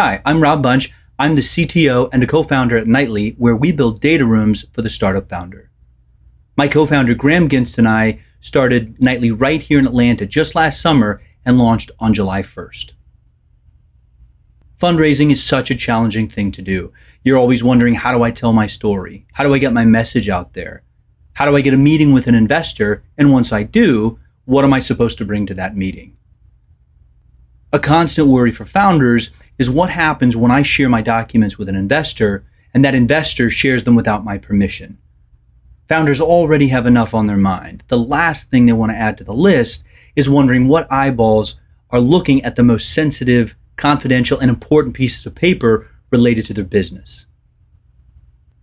Hi, I'm Rob Bunch. I'm the CTO and a co-founder at Knightley, where we build data rooms for the startup founder. My co-founder Graham Ginst and I started Knightley right here in Atlanta just last summer and launched on July 1st. Fundraising is such a challenging thing to do. You're always wondering, how do I tell my story? How do I get my message out there? How do I get a meeting with an investor? And once I do, what am I supposed to bring to that meeting? A constant worry for founders is what happens when I share my documents with an investor and that investor shares them without my permission. Founders already have enough on their mind. The last thing they want to add to the list is wondering what eyeballs are looking at the most sensitive, confidential, and important pieces of paper related to their business.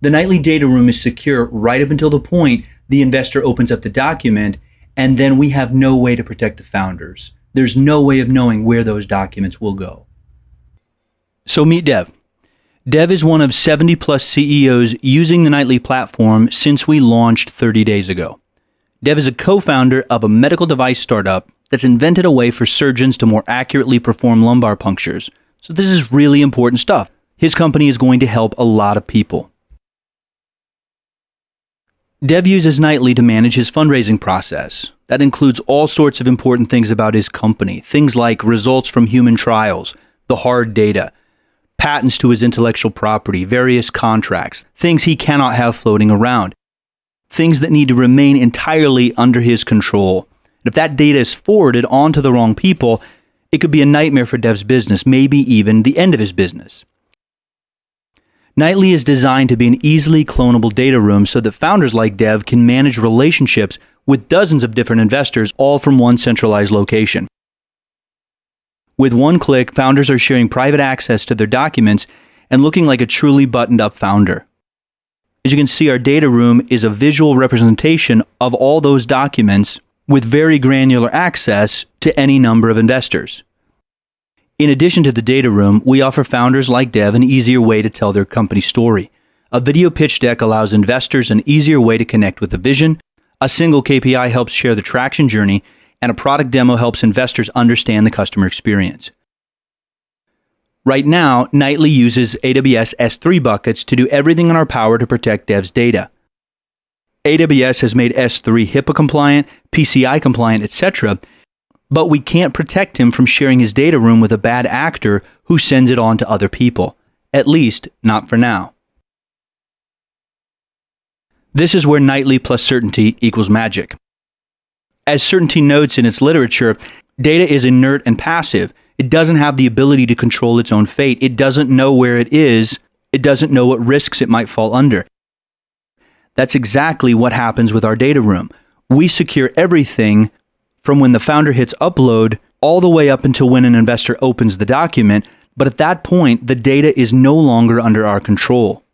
The Knightley data room is secure right up until the point the investor opens up the document, and then we have no way to protect the founders. There's no way of knowing where those documents will go. So meet Dev. Dev is one of 70 plus CEOs using the Knightley platform since we launched 30 days ago. Dev is a co-founder of a medical device startup that's invented a way for surgeons to more accurately perform lumbar punctures. So this is really important stuff. His company is going to help a lot of people. Dev uses Knightley to manage his fundraising process. That includes all sorts of important things about his company, things like results from human trials, the hard data, patents to his intellectual property, various contracts, things he cannot have floating around, things that need to remain entirely under his control. If that data is forwarded on to the wrong people, it could be a nightmare for Dev's business, maybe even the end of his business. Knightley is designed to be an easily clonable data room so that founders like Dev can manage relationships with dozens of different investors, all from one centralized location. With one click, founders are sharing private access to their documents and looking like a truly buttoned-up founder. As you can see, our data room is a visual representation of all those documents with very granular access to any number of investors. In addition to the data room, we offer founders like Dev an easier way to tell their company story. A video pitch deck allows investors an easier way to connect with the vision, a single KPI helps share the traction journey, and a product demo helps investors understand the customer experience. Right now, Knightley uses AWS S3 buckets to do everything in our power to protect Dev's data. AWS has made S3 HIPAA compliant, PCI compliant, etc., but we can't protect him from sharing his data room with a bad actor who sends it on to other people. At least, not for now. This is where Knightley plus certainty equals magic. As Sertainty notes in its literature, data is inert and passive. It doesn't have the ability to control its own fate. It doesn't know where it is. It doesn't know what risks it might fall under. That's exactly what happens with our data room. We secure everything from when the founder hits upload all the way up until when an investor opens the document, but at that point, the data is no longer under our control.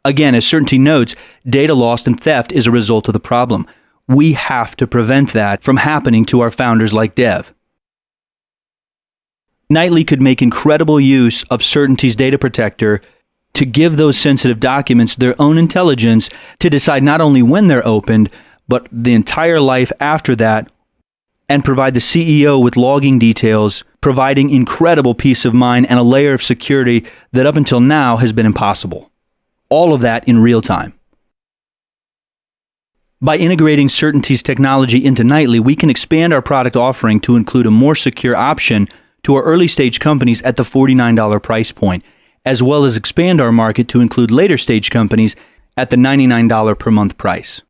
Again, as Sertainty notes, data loss and theft is a result of the problem. We have to prevent that from happening to our founders like Dev. Knightley could make incredible use of Sertainty's data protector to give those sensitive documents their own intelligence to decide not only when they're opened, but the entire life after that, and provide the CEO with logging details, providing incredible peace of mind and a layer of security that up until now has been impossible. All of that in real time. By integrating Sertainty's technology into Knightley, we can expand our product offering to include a more secure option to our early stage companies at the $49 price point, as well as expand our market to include later stage companies at the $99 per month price.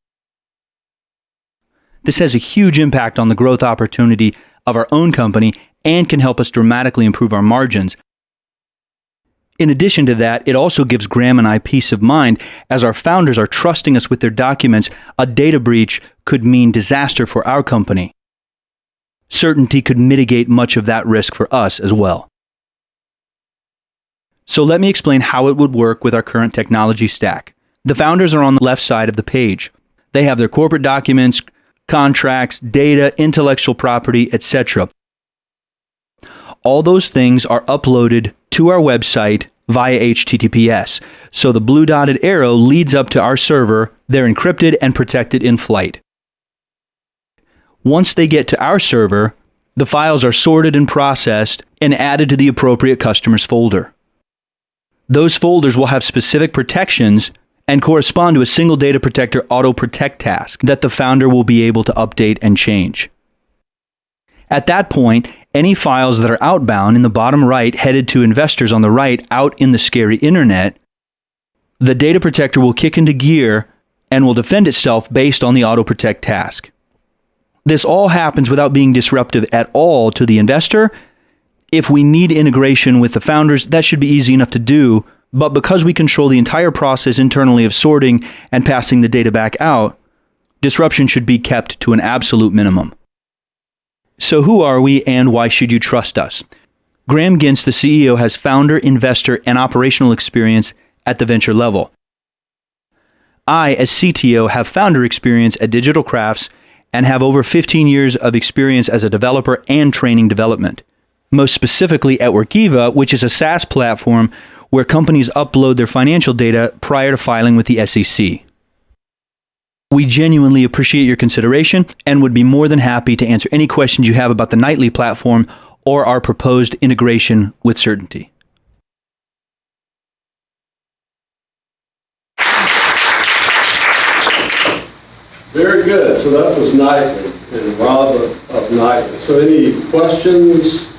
This has a huge impact on the growth opportunity of our own company and can help us dramatically improve our margins. In addition to that, it also gives Graham and I peace of mind as our founders are trusting us with their documents. A data breach could mean disaster for our company. Sertainty could mitigate much of that risk for us as well. So let me explain how it would work with our current technology stack. The founders are on the left side of the page. They have their corporate documents, contracts, data, intellectual property, etc. All those things are uploaded to our website via HTTPS. So the blue dotted arrow leads up to our server. They're encrypted and protected in flight. Once they get to our server, The files are sorted and processed and added to the appropriate customer's folder. Those folders will have specific protections and correspond to a single data protector auto protect task that the founder will be able to update and change. At that point, any files that are outbound in the bottom right headed to investors on the right out in the scary internet, the data protector will kick into gear and will defend itself based on the auto protect task. This all happens without being disruptive at all to the investor. If we need integration with the founders, that should be easy enough to do, but because we control the entire process internally of sorting and passing the data back out, disruption should be kept to an absolute minimum. So who are we and why should you trust us? Graham Gintz, the CEO, has founder, investor, and operational experience at the venture level. I, as CTO, have founder experience at Digital Crafts and have over 15 years of experience as a developer and training development. Most specifically at Workiva, which is a SaaS platform where companies upload their financial data prior to filing with the SEC. We genuinely appreciate your consideration and would be more than happy to answer any questions you have about the Knightley platform or our proposed integration with Sertainty. Very good. So that was Knightley and Rob of Knightley. So any questions,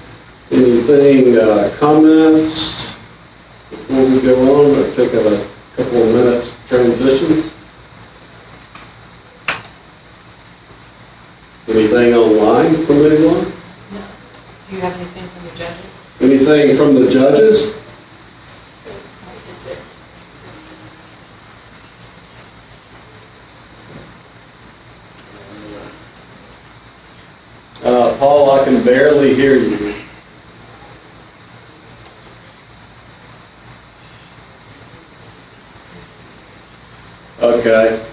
anything, comments before we go on? I'll take a couple of minutes transition. Anything online from anyone? No. Do you have anything from the judges? Anything from the judges? Paul, I can barely hear you. Okay.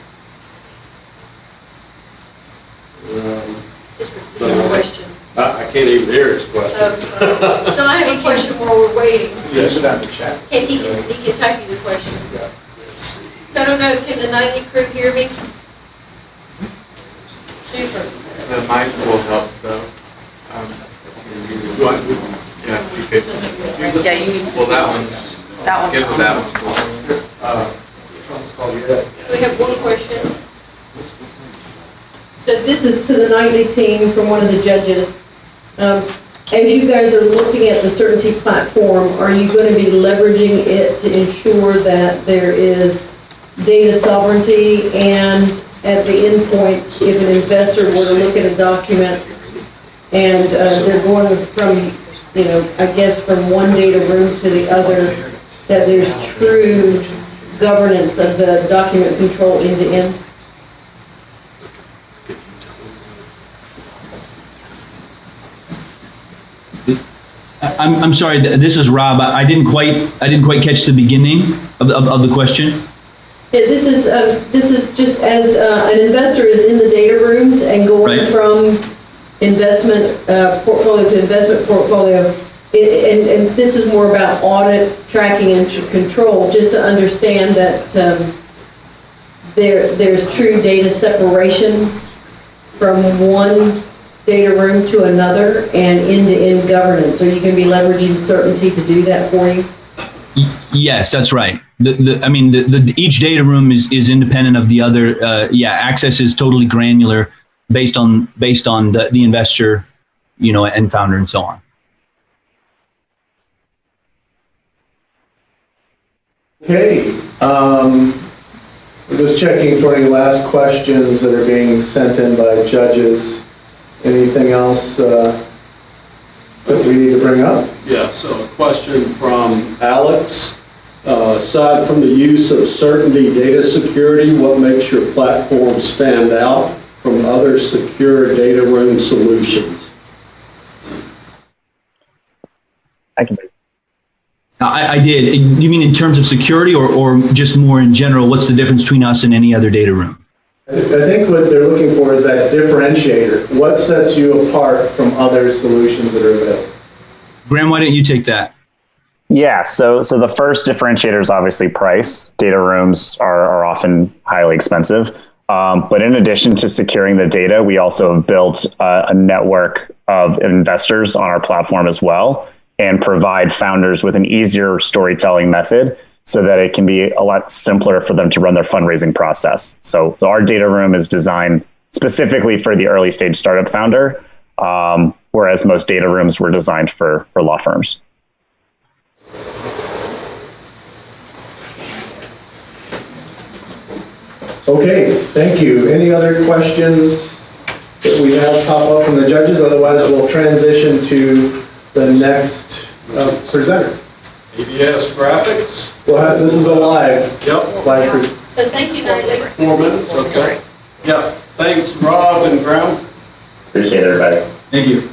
Just repeat your question. I can't even hear his question. So I have a question while we're waiting. Yes, down the chat. And he can type you the question. Yeah. Let's see. So I don't know, can the Knightley crew hear me? Super. The mic will help though. Yeah, you could. Yeah, you need Well, that one's. that one. Good with that one. We have one question. So this is to the Knightley team from one of the judges. As you guys are looking at the Sertainty platform, are you going to be leveraging it to ensure that there is data sovereignty, and at the endpoints, if an investor were to look at a document and they're going from, I guess from one data room to the other, that there's true governance of the document control end to end? I'm sorry, this is Rob. I didn't quite catch the beginning of the question. Yeah, this is just as an investor is in the data rooms and going Right. from investment portfolio to investment portfolio, and this is more about audit, tracking, and control, just to understand that there's true data separation from one data room to another and end-to-end governance. Are you going to be leveraging Sertainty to do that for you? Yes, that's right. Each data room is independent of the other. Access is totally granular based on the investor, and founder and so on. Okay. We're just checking for any last questions that are being sent in by judges. Anything else that we need to bring up? Yeah, so a question from Alex. Aside from the use of Sertainty data security, what makes your platform stand out from other secure data room solutions? I can. I did. You mean in terms of security or just more in general? What's the difference between us and any other data room? I think what they're looking for is that differentiator. What sets you apart from other solutions that are available? Graham, why don't you take that? Yeah, so the first differentiator is obviously price. Data rooms are often highly expensive. But in addition to securing the data, we also have built a network of investors on our platform as well, and provide founders with an easier storytelling method so that it can be a lot simpler for them to run their fundraising process. So our data room is designed specifically for the early stage startup founder, whereas most data rooms were designed for law firms. Okay, thank you. Any other questions that we have pop up from the judges? Otherwise, we'll transition to the next presenter. ABS graphics. Well, this is a live Yep. So thank you, Knightley. 4 minutes, okay. Yeah, thanks Rob and Graham. Appreciate it, everybody. Thank you.